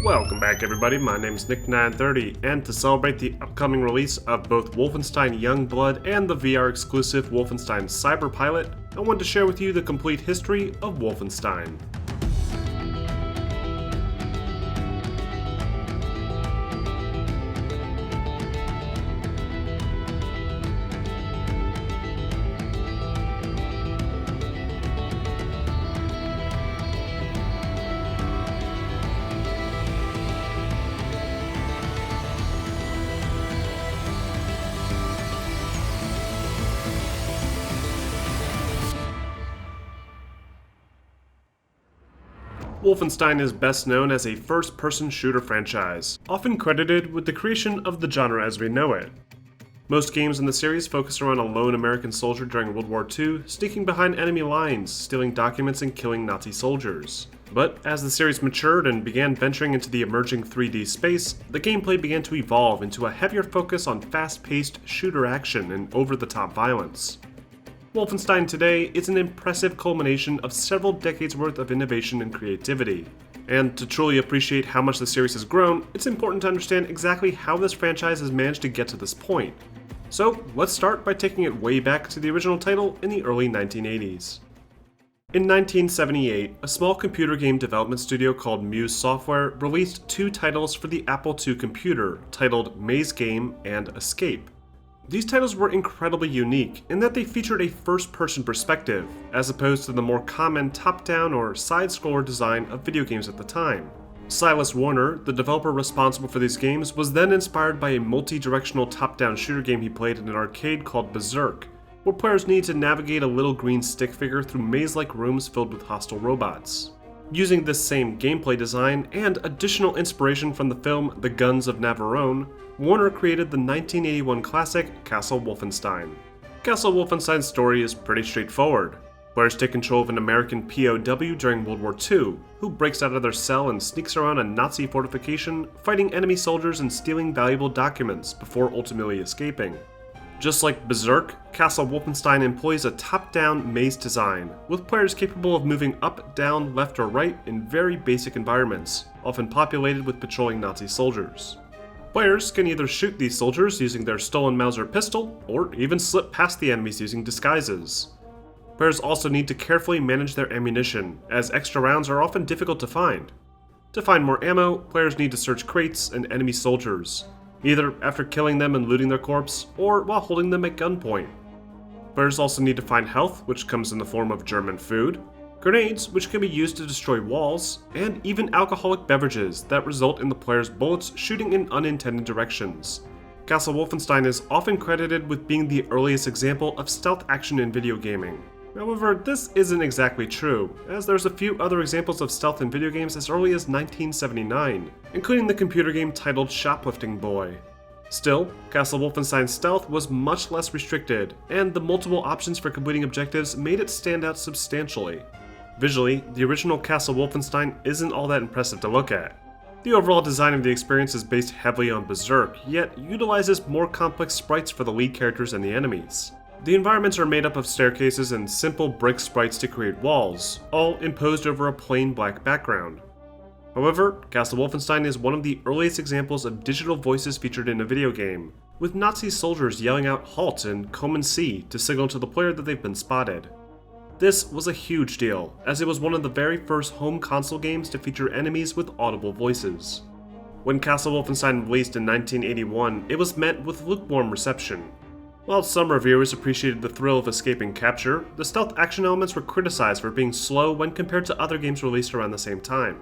Welcome back everybody, my name is Nick930, and to celebrate the upcoming release of both Wolfenstein Youngblood and the VR exclusive Wolfenstein Cyberpilot, I wanted to share with you the complete history of Wolfenstein. Wolfenstein is best known as a first-person shooter franchise, often credited with the creation of the genre as we know it. Most games in the series focus around a lone American soldier during World War II, sneaking behind enemy lines, stealing documents and killing Nazi soldiers. But as the series matured and began venturing into the emerging 3D space, the gameplay began to evolve into a heavier focus on fast-paced shooter action and over-the-top violence. Wolfenstein today is an impressive culmination of several decades worth of innovation and creativity. And to truly appreciate how much the series has grown, it's important to understand exactly how this franchise has managed to get to this point. So let's start by taking it way back to the original title in the early 1980s. In 1978, a small computer game development studio called Muse Software released two titles for the Apple II computer, titled Maze Game and Escape. These titles were incredibly unique in that they featured a first-person perspective, as opposed to the more common top-down or side-scroller design of video games at the time. Silas Warner, the developer responsible for these games, was then inspired by a multi-directional top-down shooter game he played in an arcade called Berserk, where players need to navigate a little green stick figure through maze-like rooms filled with hostile robots. Using this same gameplay design and additional inspiration from the film The Guns of Navarone, Warner created the 1981 classic Castle Wolfenstein. Castle Wolfenstein's story is pretty straightforward. Players take control of an American POW during World War II, who breaks out of their cell and sneaks around a Nazi fortification, fighting enemy soldiers and stealing valuable documents before ultimately escaping. Just like Berserk, Castle Wolfenstein employs a top-down maze design, with players capable of moving up, down, left, or right in very basic environments, often populated with patrolling Nazi soldiers. Players can either shoot these soldiers using their stolen Mauser pistol, or even slip past the enemies using disguises. Players also need to carefully manage their ammunition, as extra rounds are often difficult to find. To find more ammo, players need to search crates and enemy soldiers, either after killing them and looting their corpse, or while holding them at gunpoint. Players also need to find health, which comes in the form of German food, grenades, which can be used to destroy walls, and even alcoholic beverages that result in the player's bullets shooting in unintended directions. Castle Wolfenstein is often credited with being the earliest example of stealth action in video gaming. However, this isn't exactly true, as there's a few other examples of stealth in video games as early as 1979, including the computer game titled Shoplifting Boy. Still, Castle Wolfenstein's stealth was much less restricted, and the multiple options for completing objectives made it stand out substantially. Visually, the original Castle Wolfenstein isn't all that impressive to look at. The overall design of the experience is based heavily on Berserk, yet utilizes more complex sprites for the lead characters and the enemies. The environments are made up of staircases and simple brick sprites to create walls, all imposed over a plain black background. However, Castle Wolfenstein is one of the earliest examples of digital voices featured in a video game, with Nazi soldiers yelling out "Halt" and "Come and see" to signal to the player that they've been spotted. This was a huge deal, as it was one of the very first home console games to feature enemies with audible voices. When Castle Wolfenstein released in 1981, it was met with lukewarm reception. While some reviewers appreciated the thrill of escaping capture, the stealth action elements were criticized for being slow when compared to other games released around the same time.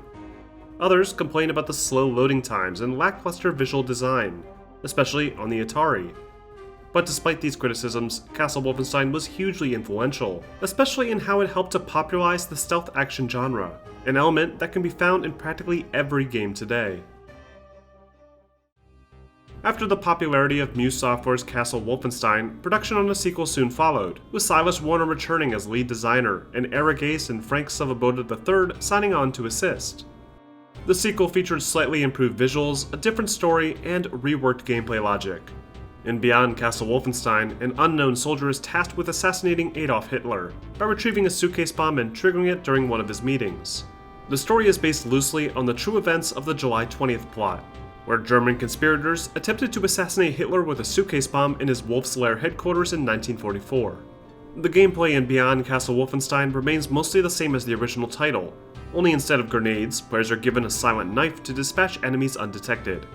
Others complained about the slow loading times and lackluster visual design, especially on the Atari. But despite these criticisms, Castle Wolfenstein was hugely influential, especially in how it helped to popularize the stealth action genre, an element that can be found in practically every game today. After the popularity of Muse Software's Castle Wolfenstein, production on a sequel soon followed, with Silas Warner returning as lead designer, and Eric Ace and Frank Silverboda III signing on to assist. The sequel featured slightly improved visuals, a different story, and reworked gameplay logic. In Beyond Castle Wolfenstein, an unknown soldier is tasked with assassinating Adolf Hitler by retrieving a suitcase bomb and triggering it during one of his meetings. The story is based loosely on the true events of the July 20th plot, where German conspirators attempted to assassinate Hitler with a suitcase bomb in his Wolf's Lair headquarters in 1944. The gameplay in Beyond Castle Wolfenstein remains mostly the same as the original title, only instead of grenades, players are given a silent knife to dispatch enemies undetected.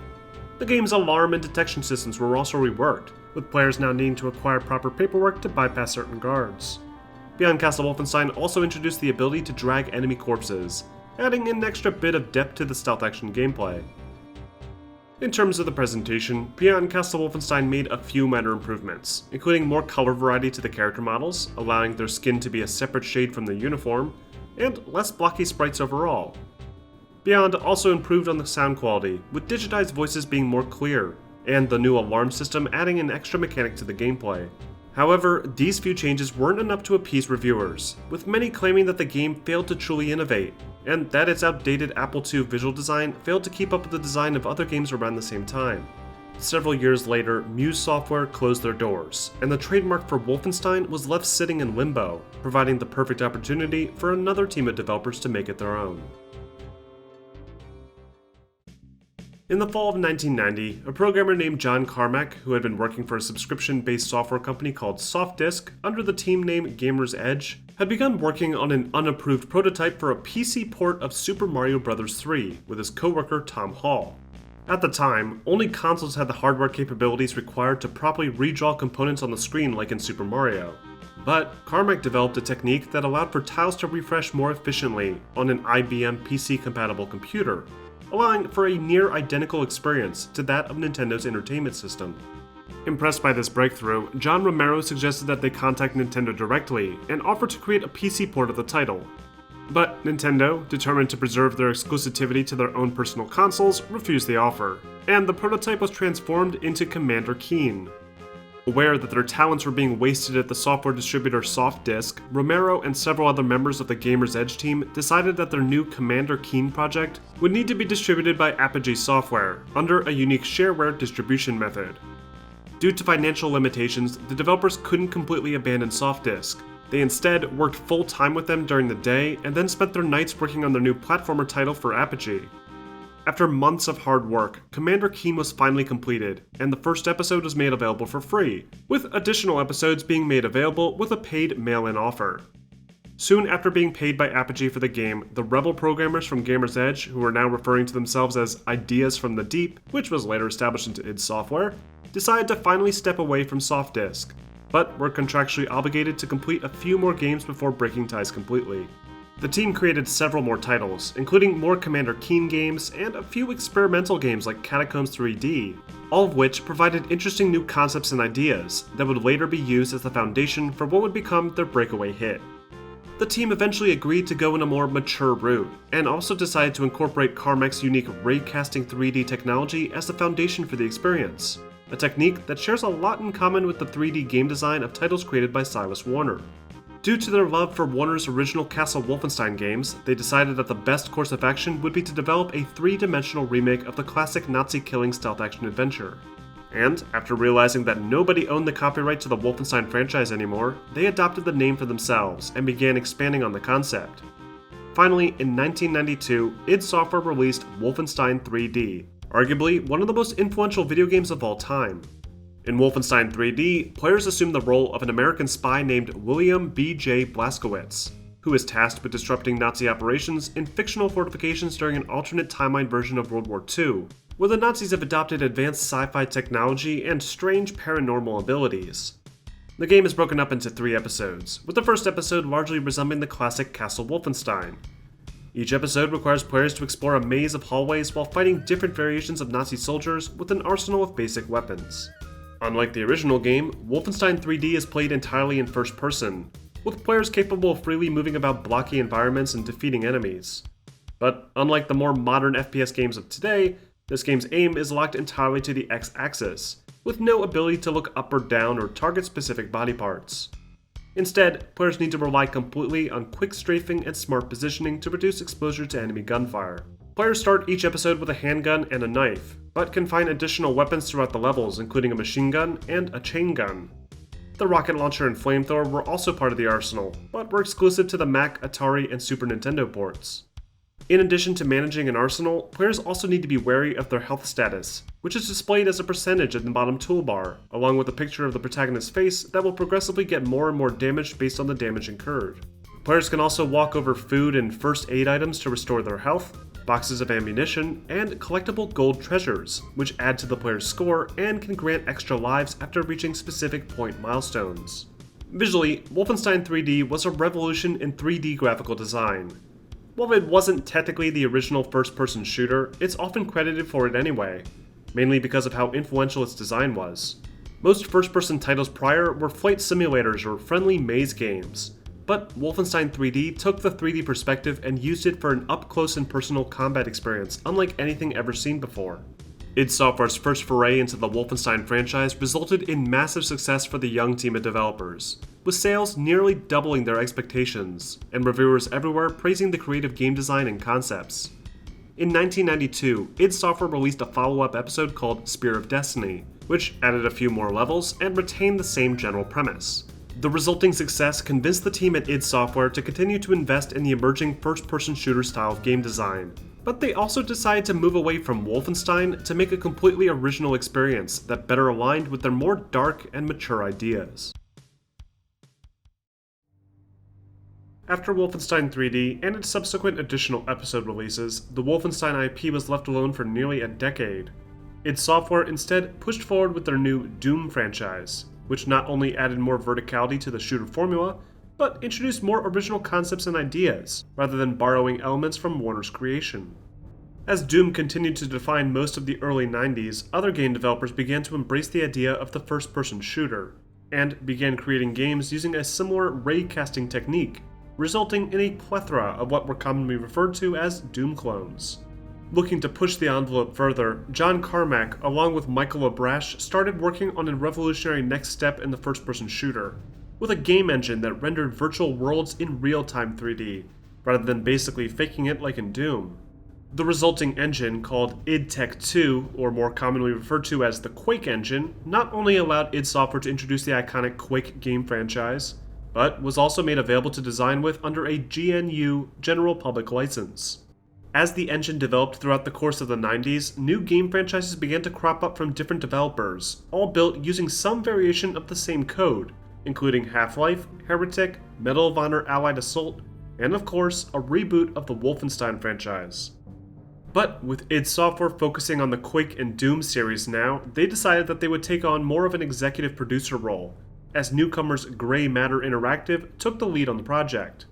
The game's alarm and detection systems were also reworked, with players now needing to acquire proper paperwork to bypass certain guards. Beyond Castle Wolfenstein also introduced the ability to drag enemy corpses, adding an extra bit of depth to the stealth action gameplay. In terms of the presentation, Beyond Castle Wolfenstein made a few minor improvements, including more color variety to the character models, allowing their skin to be a separate shade from their uniform, and less blocky sprites overall. Beyond also improved on the sound quality, with digitized voices being more clear, and the new alarm system adding an extra mechanic to the gameplay. However, these few changes weren't enough to appease reviewers, with many claiming that the game failed to truly innovate, and that its outdated Apple II visual design failed to keep up with the design of other games around the same time. Several years later, Muse Software closed their doors, and the trademark for Wolfenstein was left sitting in limbo, providing the perfect opportunity for another team of developers to make it their own. In the fall of 1990, a programmer named John Carmack, who had been working for a subscription-based software company called SoftDisk under the team name Gamer's Edge, had begun working on an unapproved prototype for a PC port of Super Mario Bros. 3 with his coworker Tom Hall. At the time, only consoles had the hardware capabilities required to properly redraw components on the screen like in Super Mario. But Carmack developed a technique that allowed for tiles to refresh more efficiently on an IBM PC-compatible computer, allowing for a near-identical experience to that of Nintendo's entertainment system. Impressed by this breakthrough, John Romero suggested that they contact Nintendo directly and offer to create a PC port of the title. But Nintendo, determined to preserve their exclusivity to their own personal consoles, refused the offer, and the prototype was transformed into Commander Keen. Aware that their talents were being wasted at the software distributor SoftDisk, Romero and several other members of the Gamer's Edge team decided that their new Commander Keen project would need to be distributed by Apogee Software under a unique shareware distribution method. Due to financial limitations, the developers couldn't completely abandon SoftDisk. They instead worked full-time with them during the day and then spent their nights working on their new platformer title for Apogee. After months of hard work, Commander Keen was finally completed, and the first episode was made available for free, with additional episodes being made available with a paid mail-in offer. Soon after being paid by Apogee for the game, the rebel programmers from Gamer's Edge, who are now referring to themselves as Ideas from the Deep, which was later established into id Software, decided to finally step away from SoftDisk, but were contractually obligated to complete a few more games before breaking ties completely. The team created several more titles, including more Commander Keen games and a few experimental games like Catacombs 3D, all of which provided interesting new concepts and ideas that would later be used as the foundation for what would become their breakaway hit. The team eventually agreed to go in a more mature route, and also decided to incorporate Carmack's unique raycasting 3D technology as the foundation for the experience, a technique that shares a lot in common with the 3D game design of titles created by Silas Warner. Due to their love for Warner's original Castle Wolfenstein games, they decided that the best course of action would be to develop a three-dimensional remake of the classic Nazi-killing stealth action adventure. And, after realizing that nobody owned the copyright to the Wolfenstein franchise anymore, they adopted the name for themselves and began expanding on the concept. Finally, in 1992, id Software released Wolfenstein 3D, arguably one of the most influential video games of all time. In Wolfenstein 3D, players assume the role of an American spy named William B.J. Blazkowicz, who is tasked with disrupting Nazi operations in fictional fortifications during an alternate timeline version of World War II, where the Nazis have adopted advanced sci-fi technology and strange paranormal abilities. The game is broken up into 3 episodes, with the first episode largely resembling the classic Castle Wolfenstein. Each episode requires players to explore a maze of hallways while fighting different variations of Nazi soldiers with an arsenal of basic weapons. Unlike the original game, Wolfenstein 3D is played entirely in first person, with players capable of freely moving about blocky environments and defeating enemies. But unlike the more modern FPS games of today, this game's aim is locked entirely to the X-axis, with no ability to look up or down or target specific body parts. Instead, players need to rely completely on quick strafing and smart positioning to reduce exposure to enemy gunfire. Players start each episode with a handgun and a knife, but can find additional weapons throughout the levels, including a machine gun and a chain gun. The rocket launcher and flamethrower were also part of the arsenal, but were exclusive to the Mac, Atari, and Super Nintendo ports. In addition to managing an arsenal, players also need to be wary of their health status, which is displayed as a percentage in the bottom toolbar, along with a picture of the protagonist's face that will progressively get more and more damaged based on the damage incurred. Players can also walk over food and first aid items to restore their health, boxes of ammunition, and collectible gold treasures, which add to the player's score and can grant extra lives after reaching specific point milestones. Visually, Wolfenstein 3D was a revolution in 3D graphical design. While it wasn't technically the original first-person shooter, it's often credited for it anyway, mainly because of how influential its design was. Most first-person titles prior were flight simulators or friendly maze games, but Wolfenstein 3D took the 3D perspective and used it for an up-close and personal combat experience unlike anything ever seen before. id Software's first foray into the Wolfenstein franchise resulted in massive success for the young team of developers, with sales nearly doubling their expectations, and reviewers everywhere praising the creative game design and concepts. In 1992, id Software released a follow-up episode called Spear of Destiny, which added a few more levels and retained the same general premise. The resulting success convinced the team at id Software to continue to invest in the emerging first-person shooter style of game design, but they also decided to move away from Wolfenstein to make a completely original experience that better aligned with their more dark and mature ideas. After Wolfenstein 3D and its subsequent additional episode releases, the Wolfenstein IP was left alone for nearly a decade. id Software instead pushed forward with their new Doom franchise, which not only added more verticality to the shooter formula, but introduced more original concepts and ideas, rather than borrowing elements from Warner's creation. As Doom continued to define most of the early 90s, other game developers began to embrace the idea of the first-person shooter, and began creating games using a similar ray casting technique, resulting in a plethora of what were commonly referred to as Doom clones. Looking to push the envelope further, John Carmack, along with Michael Abrash, started working on a revolutionary next step in the first-person shooter, with a game engine that rendered virtual worlds in real-time 3D, rather than basically faking it like in Doom. The resulting engine, called id Tech 2, or more commonly referred to as the Quake engine, not only allowed id Software to introduce the iconic Quake game franchise, but was also made available to design with under a GNU General Public License. As the engine developed throughout the course of the 90s, new game franchises began to crop up from different developers, all built using some variation of the same code, including Half-Life, Heretic, Medal of Honor Allied Assault, and of course, a reboot of the Wolfenstein franchise. But with id Software focusing on the Quake and Doom series now, they decided that they would take on more of an executive producer role, as newcomers Grey Matter Interactive took the lead on the project.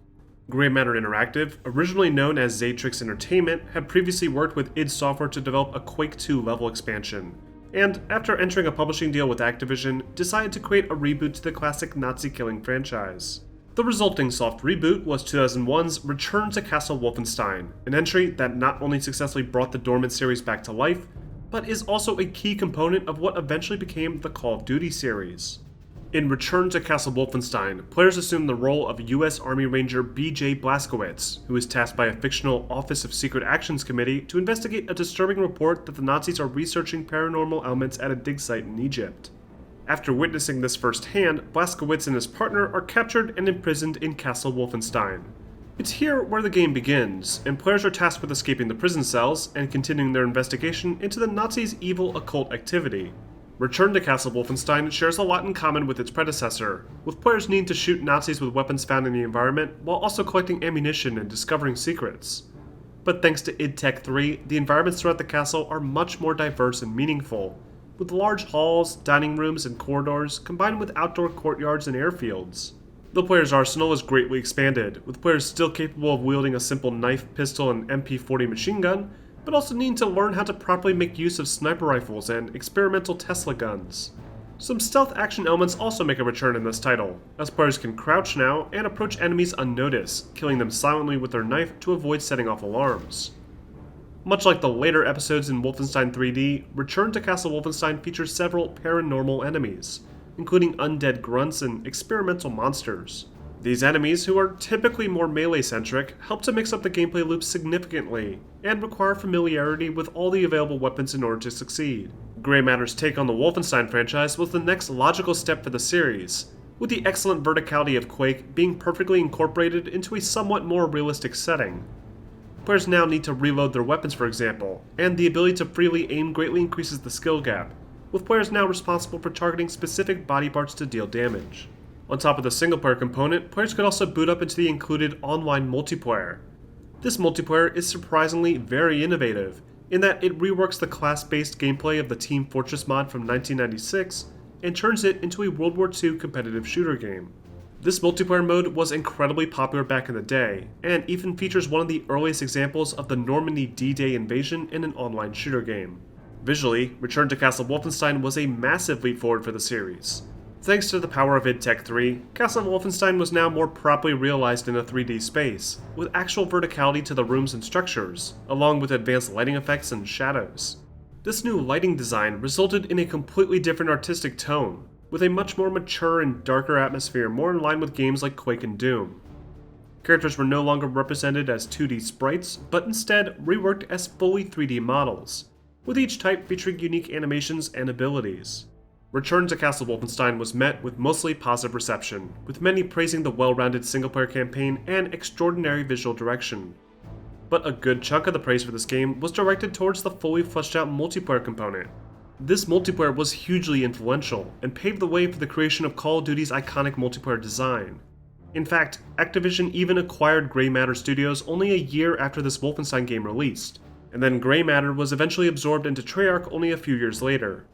Grey Matter Interactive, originally known as Zatrix Entertainment, had previously worked with id Software to develop a Quake 2 level expansion, and after entering a publishing deal with Activision, decided to create a reboot to the classic Nazi-killing franchise. The resulting soft reboot was 2001's Return to Castle Wolfenstein, an entry that not only successfully brought the dormant series back to life, but is also a key component of what eventually became the Call of Duty series. In Return to Castle Wolfenstein, players assume the role of U.S. Army Ranger B.J. Blazkowicz, who is tasked by a fictional Office of Secret Actions committee to investigate a disturbing report that the Nazis are researching paranormal elements at a dig site in Egypt. After witnessing this firsthand, Blazkowicz and his partner are captured and imprisoned in Castle Wolfenstein. It's here where the game begins, and players are tasked with escaping the prison cells and continuing their investigation into the Nazis' evil occult activity. Return to Castle Wolfenstein shares a lot in common with its predecessor, with players needing to shoot Nazis with weapons found in the environment while also collecting ammunition and discovering secrets. But thanks to id Tech 3, the environments throughout the castle are much more diverse and meaningful, with large halls, dining rooms, and corridors combined with outdoor courtyards and airfields. The player's arsenal is greatly expanded, with players still capable of wielding a simple knife, pistol, and MP40 machine gun, but also needing to learn how to properly make use of sniper rifles and experimental Tesla guns. Some stealth action elements also make a return in this title, as players can crouch now and approach enemies unnoticed, killing them silently with their knife to avoid setting off alarms. Much like the later episodes in Wolfenstein 3D, Return to Castle Wolfenstein features several paranormal enemies, including undead grunts and experimental monsters. These enemies, who are typically more melee-centric, help to mix up the gameplay loop significantly, and require familiarity with all the available weapons in order to succeed. Grey Matter's take on the Wolfenstein franchise was the next logical step for the series, with the excellent verticality of Quake being perfectly incorporated into a somewhat more realistic setting. Players now need to reload their weapons, for example, and the ability to freely aim greatly increases the skill gap, with players now responsible for targeting specific body parts to deal damage. On top of the single-player component, players could also boot up into the included online multiplayer. This multiplayer is surprisingly very innovative, in that it reworks the class-based gameplay of the Team Fortress mod from 1996 and turns it into a World War II competitive shooter game. This multiplayer mode was incredibly popular back in the day, and even features one of the earliest examples of the Normandy D-Day invasion in an online shooter game. Visually, Return to Castle Wolfenstein was a massive leap forward for the series. Thanks to the power of id Tech 3, Castle Wolfenstein was now more properly realized in a 3D space, with actual verticality to the rooms and structures, along with advanced lighting effects and shadows. This new lighting design resulted in a completely different artistic tone, with a much more mature and darker atmosphere more in line with games like Quake and Doom. Characters were no longer represented as 2D sprites, but instead reworked as fully 3D models, with each type featuring unique animations and abilities. Return to Castle Wolfenstein was met with mostly positive reception, with many praising the well-rounded single-player campaign and extraordinary visual direction. But a good chunk of the praise for this game was directed towards the fully fleshed-out multiplayer component. This multiplayer was hugely influential, and paved the way for the creation of Call of Duty's iconic multiplayer design. In fact, Activision even acquired Grey Matter Studios only a year after this Wolfenstein game released, and then Grey Matter was eventually absorbed into Treyarch only a few years later.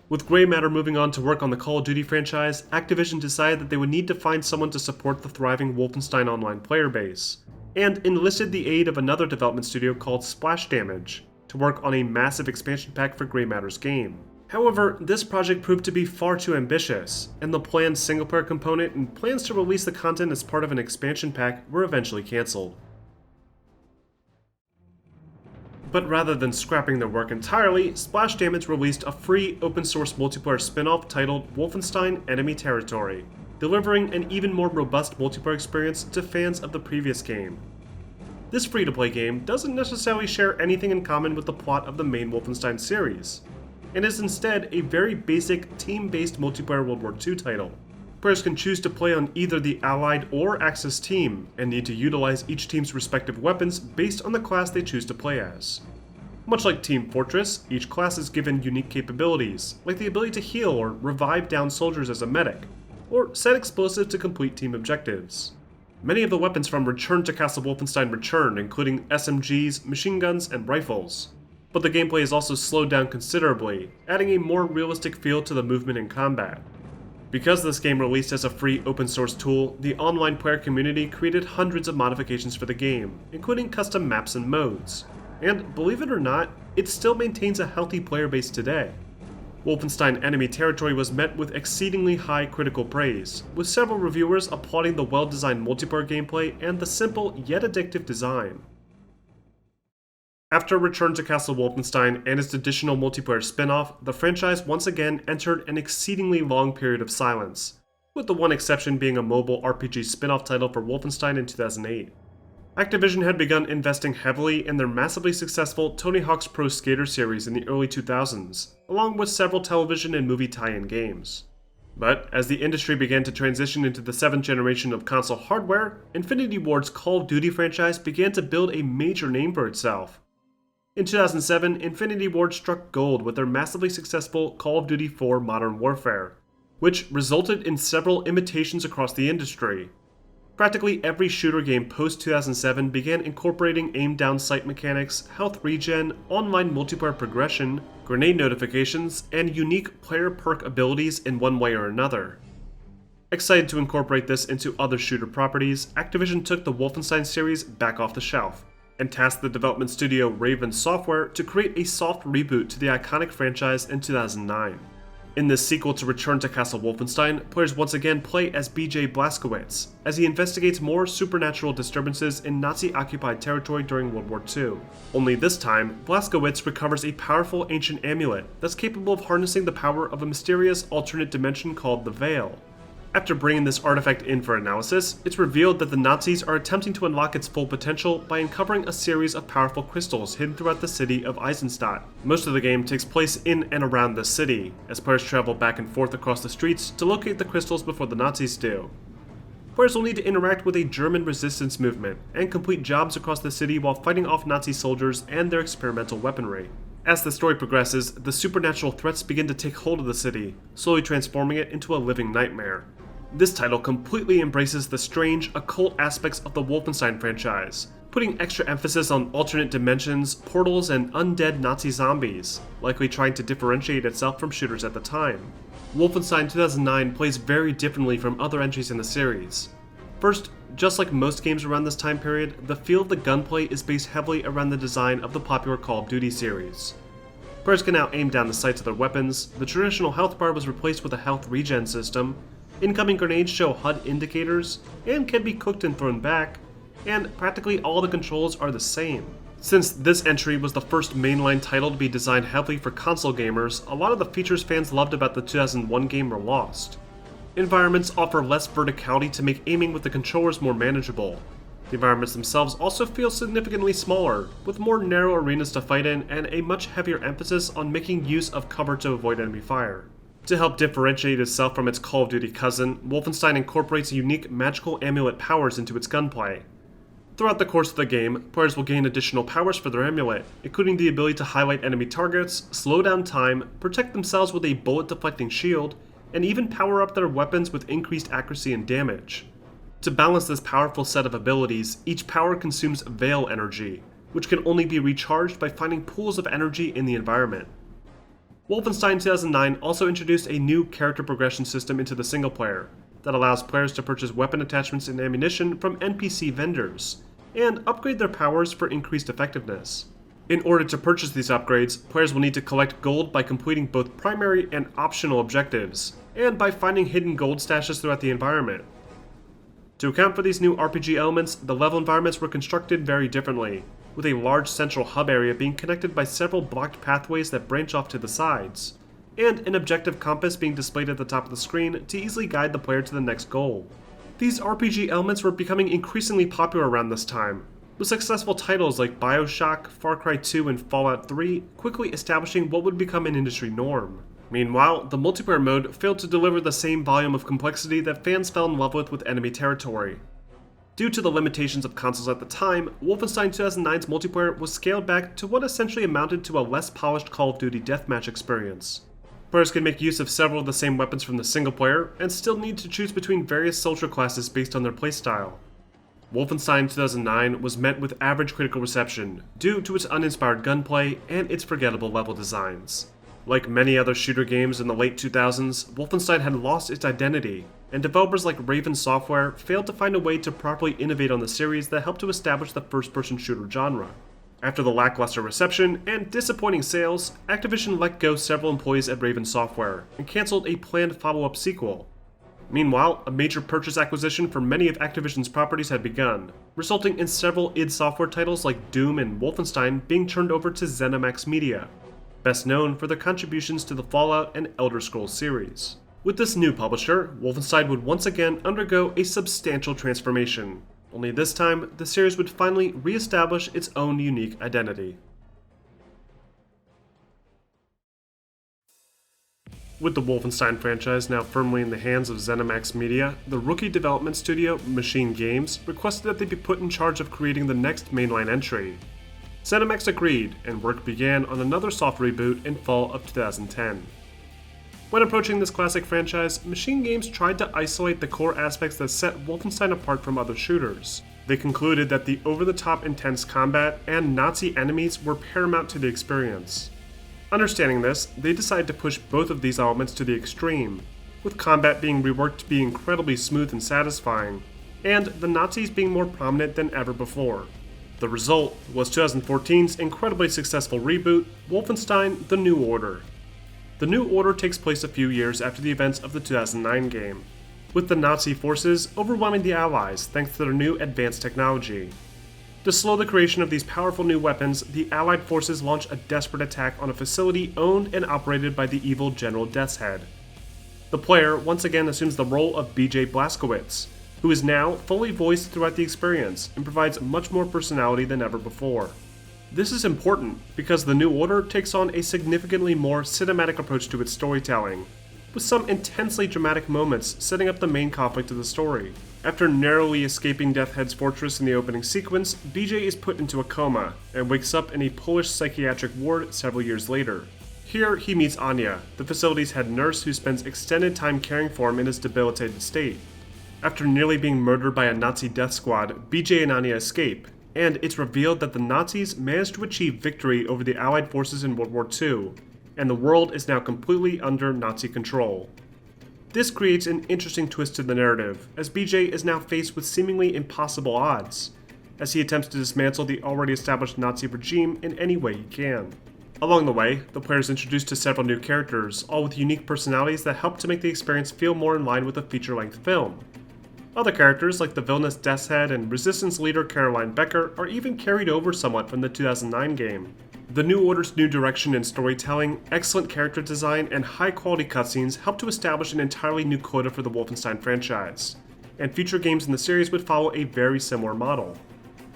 With Grey Matter moving on to work on the Call of Duty franchise, Activision decided that they would need to find someone to support the thriving Wolfenstein Online player base, and enlisted the aid of another development studio called Splash Damage to work on a massive expansion pack for Grey Matter's game. However, this project proved to be far too ambitious, and the planned single-player component and plans to release the content as part of an expansion pack were eventually cancelled. But rather than scrapping their work entirely, Splash Damage released a free open-source multiplayer spin-off titled Wolfenstein Enemy Territory, delivering an even more robust multiplayer experience to fans of the previous game. This free-to-play game doesn't necessarily share anything in common with the plot of the main Wolfenstein series, and is instead a very basic team-based multiplayer World War II title. Players can choose to play on either the Allied or Axis team, and need to utilize each team's respective weapons based on the class they choose to play as. Much like Team Fortress, each class is given unique capabilities, like the ability to heal or revive downed soldiers as a medic, or set explosives to complete team objectives. Many of the weapons from Return to Castle Wolfenstein returned, including SMGs, machine guns, and rifles. But the gameplay is also slowed down considerably, adding a more realistic feel to the movement and combat. Because this game released as a free open source tool, the online player community created hundreds of modifications for the game, including custom maps and modes. And believe it or not, it still maintains a healthy player base today. Wolfenstein Enemy Territory was met with exceedingly high critical praise, with several reviewers applauding the well-designed multiplayer gameplay and the simple yet addictive design. After Return to Castle Wolfenstein and its additional multiplayer spin-off, the franchise once again entered an exceedingly long period of silence, with the one exception being a mobile RPG spin-off title for Wolfenstein in 2008. Activision had begun investing heavily in their massively successful Tony Hawk's Pro Skater series in the early 2000s, along with several television and movie tie-in games. But as the industry began to transition into the 7th generation of console hardware, Infinity Ward's Call of Duty franchise began to build a major name for itself. In 2007, Infinity Ward struck gold with their massively successful Call of Duty 4 Modern Warfare, which resulted in several imitations across the industry. Practically every shooter game post-2007 began incorporating aim-down sight mechanics, health regen, online multiplayer progression, grenade notifications, and unique player perk abilities in one way or another. Excited to incorporate this into other shooter properties, Activision took the Wolfenstein series back off the shelf, and tasked the development studio Raven Software to create a soft reboot to the iconic franchise in 2009. In this sequel to Return to Castle Wolfenstein, players once again play as BJ Blazkowicz, as he investigates more supernatural disturbances in Nazi-occupied territory during World War II. Only this time, Blazkowicz recovers a powerful ancient amulet that's capable of harnessing the power of a mysterious alternate dimension called the Veil. After bringing this artifact in for analysis, it's revealed that the Nazis are attempting to unlock its full potential by uncovering a series of powerful crystals hidden throughout the city of Eisenstadt. Most of the game takes place in and around the city, as players travel back and forth across the streets to locate the crystals before the Nazis do. players will need to interact with a German resistance movement and complete jobs across the city while fighting off Nazi soldiers and their experimental weaponry. As the story progresses, the supernatural threats begin to take hold of the city, slowly transforming it into a living nightmare. This title completely embraces the strange, occult aspects of the Wolfenstein franchise, putting extra emphasis on alternate dimensions, portals, and undead Nazi zombies, likely trying to differentiate itself from shooters at the time. Wolfenstein 2009 plays very differently from other entries in the series. First, just like most games around this time period, the feel of the gunplay is based heavily around the design of the popular Call of Duty series. Players can now aim down the sights of their weapons, the traditional health bar was replaced with a health regen system, incoming grenades show HUD indicators, and can be cooked and thrown back, and practically all the controls are the same. Since this entry was the first mainline title to be designed heavily for console gamers, a lot of the features fans loved about the 2001 game were lost. Environments offer less verticality to make aiming with the controllers more manageable. The environments themselves also feel significantly smaller, with more narrow arenas to fight in and a much heavier emphasis on making use of cover to avoid enemy fire. To help differentiate itself from its Call of Duty cousin, Wolfenstein incorporates unique magical amulet powers into its gunplay. Throughout the course of the game, players will gain additional powers for their amulet, including the ability to highlight enemy targets, slow down time, protect themselves with a bullet-deflecting shield, and even power up their weapons with increased accuracy and damage. To balance this powerful set of abilities, each power consumes Veil energy, which can only be recharged by finding pools of energy in the environment. Wolfenstein 2009 also introduced a new character progression system into the single player that allows players to purchase weapon attachments and ammunition from NPC vendors, and upgrade their powers for increased effectiveness. In order to purchase these upgrades, players will need to collect gold by completing both primary and optional objectives, and by finding hidden gold stashes throughout the environment. To account for these new RPG elements, the level environments were constructed very differently, with a large central hub area being connected by several blocked pathways that branch off to the sides, and an objective compass being displayed at the top of the screen to easily guide the player to the next goal. These RPG elements were becoming increasingly popular around this time, with successful titles like BioShock, Far Cry 2, and Fallout 3 quickly establishing what would become an industry norm. Meanwhile, the multiplayer mode failed to deliver the same volume of complexity that fans fell in love with enemy territory. Due to the limitations of consoles at the time, Wolfenstein 2009's multiplayer was scaled back to what essentially amounted to a less polished Call of Duty deathmatch experience. Players can make use of several of the same weapons from the single player, and still need to choose between various soldier classes based on their playstyle. Wolfenstein 2009 was met with average critical reception, due to its uninspired gunplay and its forgettable level designs. Like many other shooter games in the late 2000s, Wolfenstein had lost its identity, and developers like Raven Software failed to find a way to properly innovate on the series that helped to establish the first-person shooter genre. After the lackluster reception and disappointing sales, Activision let go several employees at Raven Software and canceled a planned follow-up sequel. Meanwhile, a major purchase acquisition for many of Activision's properties had begun, resulting in several id Software titles like Doom and Wolfenstein being turned over to ZeniMax Media, best known for their contributions to the Fallout and Elder Scrolls series. With this new publisher, Wolfenstein would once again undergo a substantial transformation. Only this time, the series would finally re-establish its own unique identity. With the Wolfenstein franchise now firmly in the hands of ZeniMax Media, the rookie development studio, Machine Games, requested that they be put in charge of creating the next mainline entry. ZeniMax agreed, and work began on another soft reboot in fall of 2010. When approaching this classic franchise, Machine Games tried to isolate the core aspects that set Wolfenstein apart from other shooters. They concluded that the over-the-top intense combat and Nazi enemies were paramount to the experience. Understanding this, they decided to push both of these elements to the extreme, with combat being reworked to be incredibly smooth and satisfying, and the Nazis being more prominent than ever before. The result was 2014's incredibly successful reboot, Wolfenstein The New Order. The New Order takes place a few years after the events of the 2009 game, with the Nazi forces overwhelming the Allies thanks to their new advanced technology. To slow the creation of these powerful new weapons, the Allied forces launch a desperate attack on a facility owned and operated by the evil General Death's Head. The player once again assumes the role of BJ Blazkowicz, who is now fully voiced throughout the experience and provides much more personality than ever before. This is important because the New Order takes on a significantly more cinematic approach to its storytelling, with some intensely dramatic moments setting up the main conflict of the story. After narrowly escaping Deathhead's fortress in the opening sequence, BJ is put into a coma and wakes up in a Polish psychiatric ward several years later. Here, he meets Anya, the facility's head nurse who spends extended time caring for him in his debilitated state. After nearly being murdered by a Nazi death squad, BJ and Anya escape, and it's revealed that the Nazis managed to achieve victory over the Allied forces in World War II, and the world is now completely under Nazi control. This creates an interesting twist to the narrative, as BJ is now faced with seemingly impossible odds, as he attempts to dismantle the already established Nazi regime in any way he can. Along the way, the player is introduced to several new characters, all with unique personalities that help to make the experience feel more in line with a feature-length film. Other characters, like the villainous Death's Head and Resistance leader Caroline Becker, are even carried over somewhat from the 2009 game. The New Order's new direction in storytelling, excellent character design, and high-quality cutscenes help to establish an entirely new quota for the Wolfenstein franchise, and future games in the series would follow a very similar model.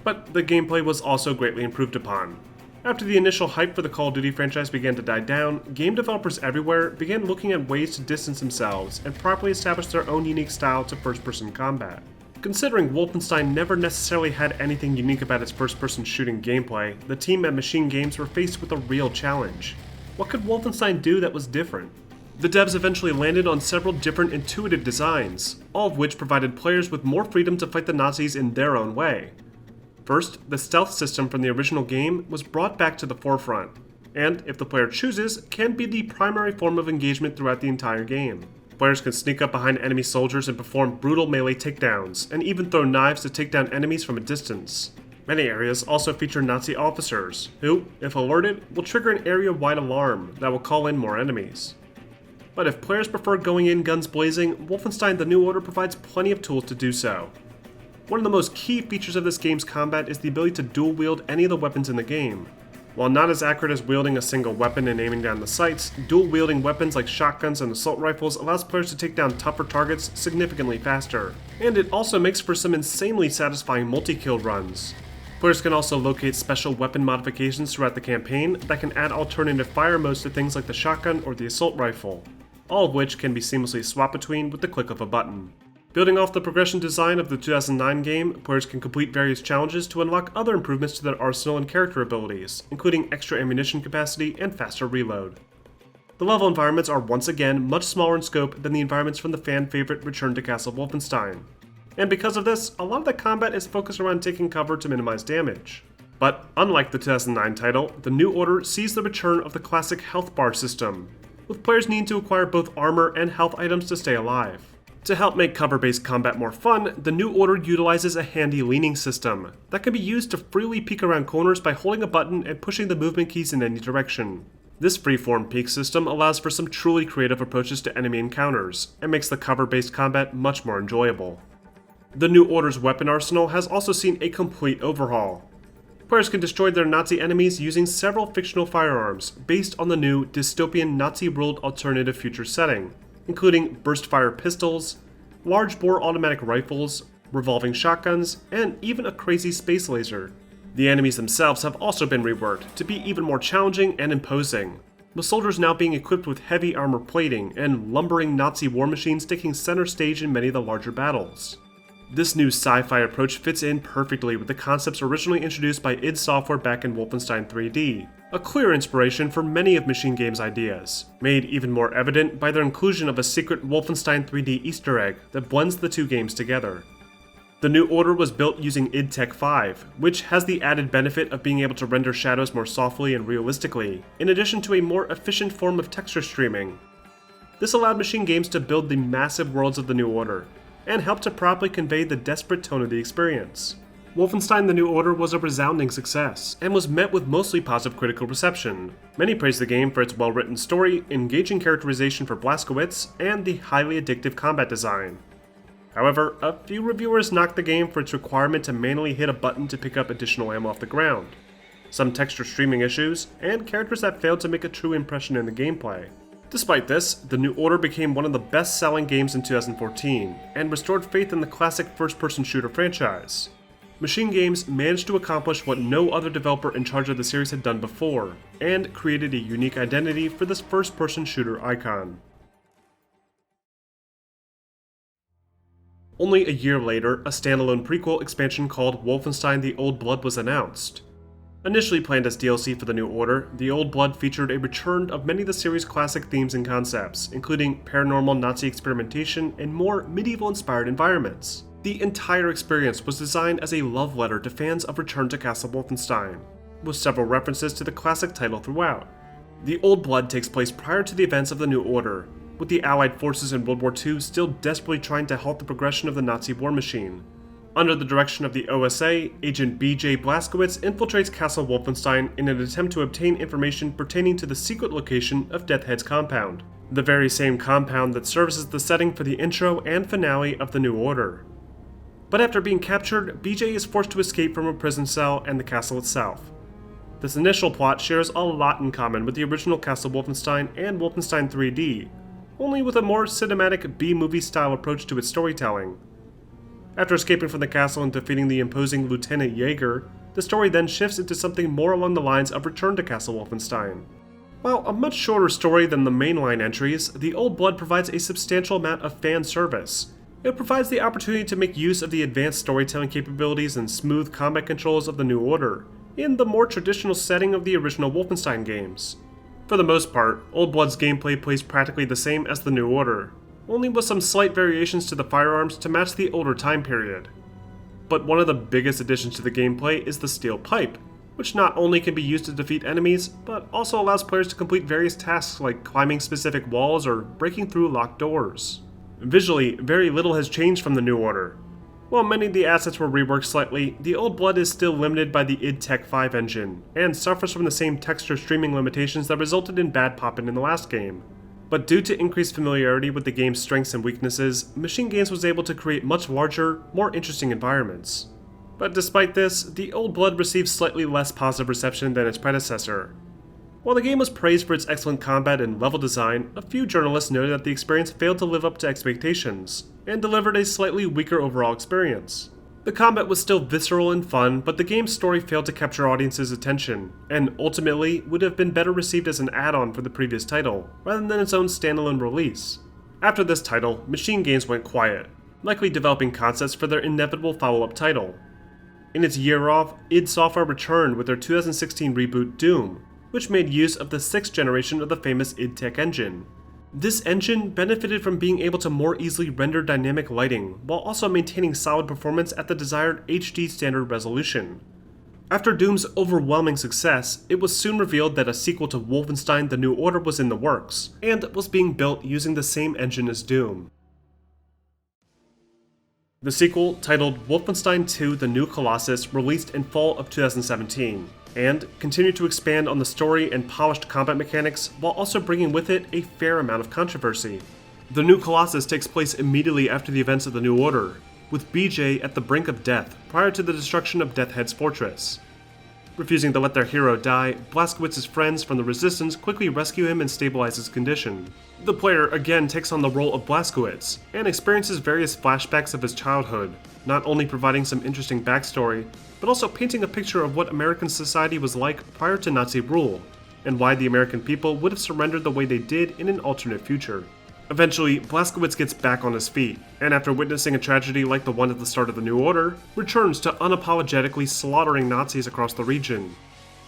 But the gameplay was also greatly improved upon. After the initial hype for the Call of Duty franchise began to die down, game developers everywhere began looking at ways to distance themselves and properly establish their own unique style to first-person combat. Considering Wolfenstein never necessarily had anything unique about its first-person shooting gameplay, the team at Machine Games were faced with a real challenge. What could Wolfenstein do that was different? The devs eventually landed on several different intuitive designs, all of which provided players with more freedom to fight the Nazis in their own way. First, the stealth system from the original game was brought back to the forefront, and, if the player chooses, can be the primary form of engagement throughout the entire game. Players can sneak up behind enemy soldiers and perform brutal melee takedowns, and even throw knives to take down enemies from a distance. Many areas also feature Nazi officers, who, if alerted, will trigger an area-wide alarm that will call in more enemies. But if players prefer going in guns blazing, Wolfenstein The New Order provides plenty of tools to do so. One of the most key features of this game's combat is the ability to dual-wield any of the weapons in the game. While not as accurate as wielding a single weapon and aiming down the sights, dual-wielding weapons like shotguns and assault rifles allows players to take down tougher targets significantly faster. And it also makes for some insanely satisfying multi-kill runs. Players can also locate special weapon modifications throughout the campaign that can add alternative fire modes to things like the shotgun or the assault rifle, all of which can be seamlessly swapped between with the click of a button. Building off the progression design of the 2009 game, players can complete various challenges to unlock other improvements to their arsenal and character abilities, including extra ammunition capacity and faster reload. The level environments are once again much smaller in scope than the environments from the fan-favorite Return to Castle Wolfenstein, and because of this, a lot of the combat is focused around taking cover to minimize damage. But unlike the 2009 title, The New Order sees the return of the classic health bar system, with players needing to acquire both armor and health items to stay alive. To help make cover-based combat more fun, the New Order utilizes a handy leaning system that can be used to freely peek around corners by holding a button and pushing the movement keys in any direction. This freeform peek system allows for some truly creative approaches to enemy encounters, and makes the cover-based combat much more enjoyable. The New Order's weapon arsenal has also seen a complete overhaul. Players can destroy their Nazi enemies using several fictional firearms based on the new dystopian Nazi-ruled alternative future setting, including burst-fire pistols, large-bore automatic rifles, revolving shotguns, and even a crazy space laser. The enemies themselves have also been reworked to be even more challenging and imposing, with soldiers now being equipped with heavy armor plating and lumbering Nazi war machines taking center stage in many of the larger battles. This new sci-fi approach fits in perfectly with the concepts originally introduced by id Software back in Wolfenstein 3D, a clear inspiration for many of Machine Games' ideas, made even more evident by their inclusion of a secret Wolfenstein 3D Easter egg that blends the two games together. The New Order was built using id Tech 5, which has the added benefit of being able to render shadows more softly and realistically, in addition to a more efficient form of texture streaming. This allowed Machine Games to build the massive worlds of the New Order, and helped to properly convey the desperate tone of the experience. Wolfenstein The New Order was a resounding success, and was met with mostly positive critical reception. Many praised the game for its well-written story, engaging characterization for Blazkowicz, and the highly addictive combat design. However, a few reviewers knocked the game for its requirement to manually hit a button to pick up additional ammo off the ground, some texture streaming issues, and characters that failed to make a true impression in the gameplay. Despite this, The New Order became one of the best-selling games in 2014, and restored faith in the classic first-person shooter franchise. Machine Games managed to accomplish what no other developer in charge of the series had done before, and created a unique identity for this first-person shooter icon. Only a year later, a standalone prequel expansion called Wolfenstein The Old Blood was announced. Initially planned as DLC for The New Order, The Old Blood featured a return of many of the series' classic themes and concepts, including paranormal Nazi experimentation and more medieval-inspired environments. The entire experience was designed as a love letter to fans of Return to Castle Wolfenstein, with several references to the classic title throughout. The Old Blood takes place prior to the events of The New Order, with the Allied forces in World War II still desperately trying to halt the progression of the Nazi war machine. Under the direction of the OSA, Agent B.J. Blazkowicz infiltrates Castle Wolfenstein in an attempt to obtain information pertaining to the secret location of Deathhead's compound, the very same compound that serves as the setting for the intro and finale of The New Order. But after being captured, B.J. is forced to escape from a prison cell and the castle itself. This initial plot shares a lot in common with the original Castle Wolfenstein and Wolfenstein 3D, only with a more cinematic B-movie style approach to its storytelling. After escaping from the castle and defeating the imposing Lieutenant Jaeger, the story then shifts into something more along the lines of Return to Castle Wolfenstein. While a much shorter story than the mainline entries, The Old Blood provides a substantial amount of fan service. It provides the opportunity to make use of the advanced storytelling capabilities and smooth combat controls of The New Order, in the more traditional setting of the original Wolfenstein games. For the most part, Old Blood's gameplay plays practically the same as The New Order, only with some slight variations to the firearms to match the older time period. But one of the biggest additions to the gameplay is the steel pipe, which not only can be used to defeat enemies, but also allows players to complete various tasks like climbing specific walls or breaking through locked doors. Visually, very little has changed from The New Order. While many of the assets were reworked slightly, The Old Blood is still limited by the id Tech 5 engine, and suffers from the same texture streaming limitations that resulted in bad popping in the last game. But due to increased familiarity with the game's strengths and weaknesses, Machine Games was able to create much larger, more interesting environments. But despite this, The Old Blood received slightly less positive reception than its predecessor. While the game was praised for its excellent combat and level design, a few journalists noted that the experience failed to live up to expectations, and delivered a slightly weaker overall experience. The combat was still visceral and fun, but the game's story failed to capture audiences' attention, and ultimately would have been better received as an add-on for the previous title, rather than its own standalone release. After this title, Machine Games went quiet, likely developing concepts for their inevitable follow-up title. In its year off, id Software returned with their 2016 reboot Doom, which made use of the 6th generation of the famous id Tech engine. This engine benefited from being able to more easily render dynamic lighting, while also maintaining solid performance at the desired HD standard resolution. After Doom's overwhelming success, it was soon revealed that a sequel to Wolfenstein The New Order was in the works, and was being built using the same engine as Doom. The sequel, titled Wolfenstein 2 The New Colossus, released in fall of 2017, and continued to expand on the story and polished combat mechanics while also bringing with it a fair amount of controversy. The New Colossus takes place immediately after the events of The New Order, with BJ at the brink of death prior to the destruction of Deathhead's fortress. Refusing to let their hero die, Blazkowicz's friends from the Resistance quickly rescue him and stabilize his condition. The player again takes on the role of Blazkowicz, and experiences various flashbacks of his childhood, not only providing some interesting backstory, but also painting a picture of what American society was like prior to Nazi rule, and why the American people would have surrendered the way they did in an alternate future. Eventually, Blazkowicz gets back on his feet, and after witnessing a tragedy like the one at the start of the New Order, returns to unapologetically slaughtering Nazis across the region.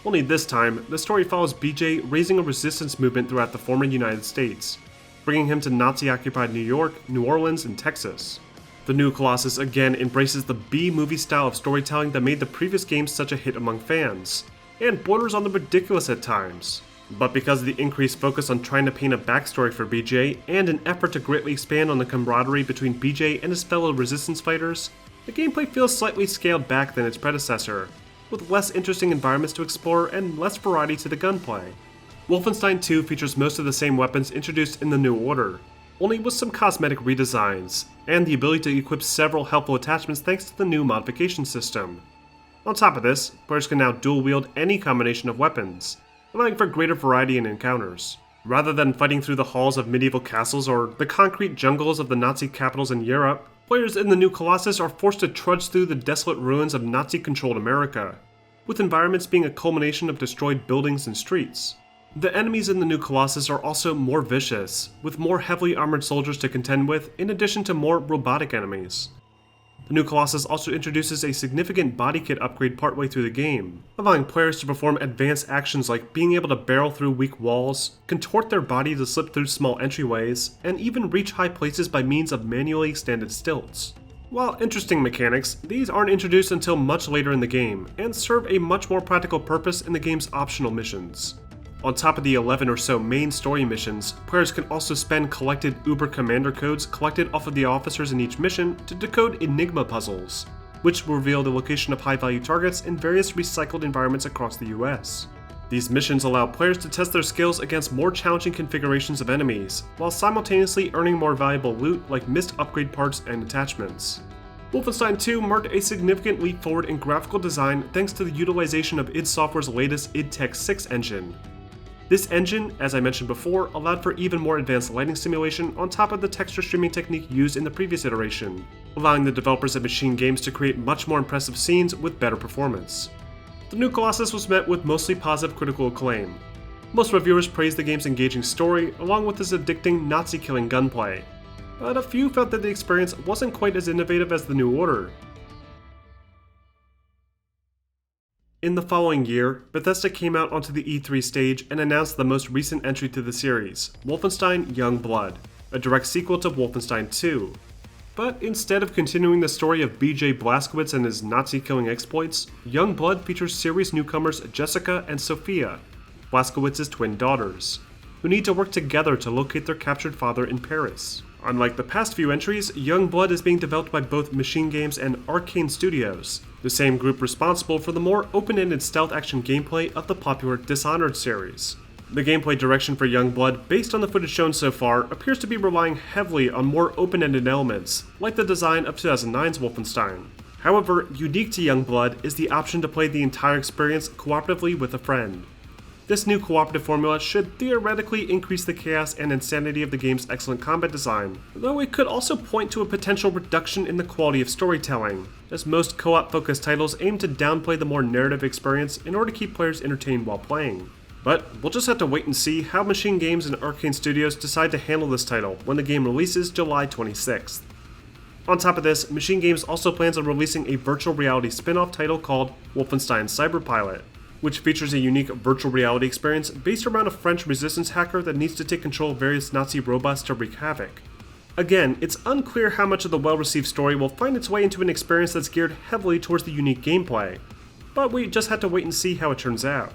Only this time, the story follows BJ raising a resistance movement throughout the former United States, bringing him to Nazi-occupied New York, New Orleans, and Texas. The New Colossus again embraces the B-movie style of storytelling that made the previous games such a hit among fans, and borders on the ridiculous at times. But because of the increased focus on trying to paint a backstory for BJ, and an effort to greatly expand on the camaraderie between BJ and his fellow resistance fighters, the gameplay feels slightly scaled back than its predecessor, with less interesting environments to explore and less variety to the gunplay. Wolfenstein 2 features most of the same weapons introduced in the New Order, only with some cosmetic redesigns, and the ability to equip several helpful attachments thanks to the new modification system. On top of this, players can now dual-wield any combination of weapons, allowing for greater variety in encounters. Rather than fighting through the halls of medieval castles or the concrete jungles of the Nazi capitals in Europe, players in the New Colossus are forced to trudge through the desolate ruins of Nazi-controlled America, with environments being a culmination of destroyed buildings and streets. The enemies in the New Colossus are also more vicious, with more heavily armored soldiers to contend with in addition to more robotic enemies. The new Colossus also introduces a significant body kit upgrade partway through the game, allowing players to perform advanced actions like being able to barrel through weak walls, contort their body to slip through small entryways, and even reach high places by means of manually extended stilts. While interesting mechanics, these aren't introduced until much later in the game, and serve a much more practical purpose in the game's optional missions. On top of the 11 or so main story missions, players can also spend collected Uber Commander codes collected off of the officers in each mission to decode Enigma puzzles, which will reveal the location of high-value targets in various recycled environments across the US. These missions allow players to test their skills against more challenging configurations of enemies, while simultaneously earning more valuable loot like missed upgrade parts and attachments. Wolfenstein 2 marked a significant leap forward in graphical design thanks to the utilization of id Software's latest id Tech 6 engine. This engine, as I mentioned before, allowed for even more advanced lighting simulation on top of the texture streaming technique used in the previous iteration, allowing the developers at Machine Games to create much more impressive scenes with better performance. The new Colossus was met with mostly positive critical acclaim. Most reviewers praised the game's engaging story, along with its addicting Nazi-killing gunplay, but a few felt that the experience wasn't quite as innovative as The New Order. In the following year, Bethesda came out onto the E3 stage and announced the most recent entry to the series, Wolfenstein Youngblood, a direct sequel to Wolfenstein 2. But instead of continuing the story of BJ Blazkowicz and his Nazi-killing exploits, Youngblood features series newcomers Jessica and Sophia, Blazkowicz's twin daughters, who need to work together to locate their captured father in Paris. Unlike the past few entries, Youngblood is being developed by both Machine Games and Arcane Studios, the same group responsible for the more open-ended stealth action gameplay of the popular Dishonored series. The gameplay direction for Youngblood, based on the footage shown so far, appears to be relying heavily on more open-ended elements, like the design of 2009's Wolfenstein. However, unique to Youngblood is the option to play the entire experience cooperatively with a friend. This new cooperative formula should theoretically increase the chaos and insanity of the game's excellent combat design, though it could also point to a potential reduction in the quality of storytelling, as most co-op focused titles aim to downplay the more narrative experience in order to keep players entertained while playing. But we'll just have to wait and see how Machine Games and Arcane Studios decide to handle this title when the game releases July 26th. On top of this, Machine Games also plans on releasing a virtual reality spin-off title called Wolfenstein Cyberpilot, which features a unique virtual reality experience based around a French resistance hacker that needs to take control of various Nazi robots to wreak havoc. Again, it's unclear how much of the well-received story will find its way into an experience that's geared heavily towards the unique gameplay, but we just have to wait and see how it turns out.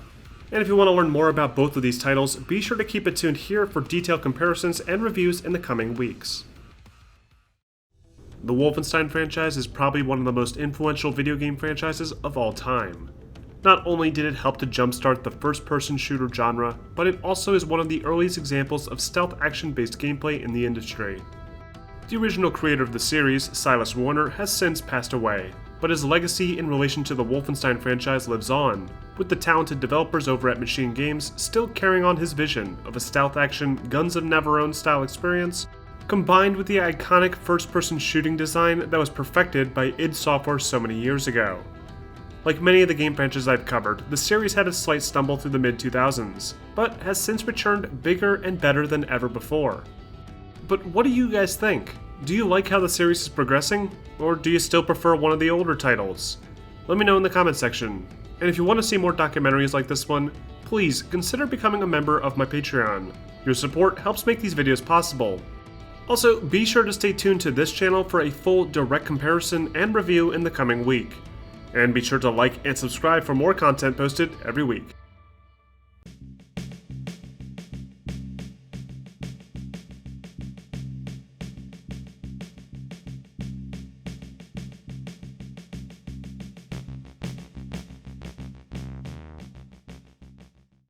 And if you want to learn more about both of these titles, be sure to keep it tuned here for detailed comparisons and reviews in the coming weeks. The Wolfenstein franchise is probably one of the most influential video game franchises of all time. Not only did it help to jumpstart the first-person shooter genre, but it also is one of the earliest examples of stealth action-based gameplay in the industry. The original creator of the series, Silas Warner, has since passed away, but his legacy in relation to the Wolfenstein franchise lives on, with the talented developers over at Machine Games still carrying on his vision of a stealth action, Guns of Navarone style experience, combined with the iconic first-person shooting design that was perfected by id Software so many years ago. Like many of the game franchises I've covered, the series had a slight stumble through the mid-2000s, but has since returned bigger and better than ever before. But what do you guys think? Do you like how the series is progressing, or do you still prefer one of the older titles? Let me know in the comment section. And if you want to see more documentaries like this one, please consider becoming a member of my Patreon. Your support helps make these videos possible. Also, be sure to stay tuned to this channel for a full direct comparison and review in the coming week. And be sure to like and subscribe for more content posted every week.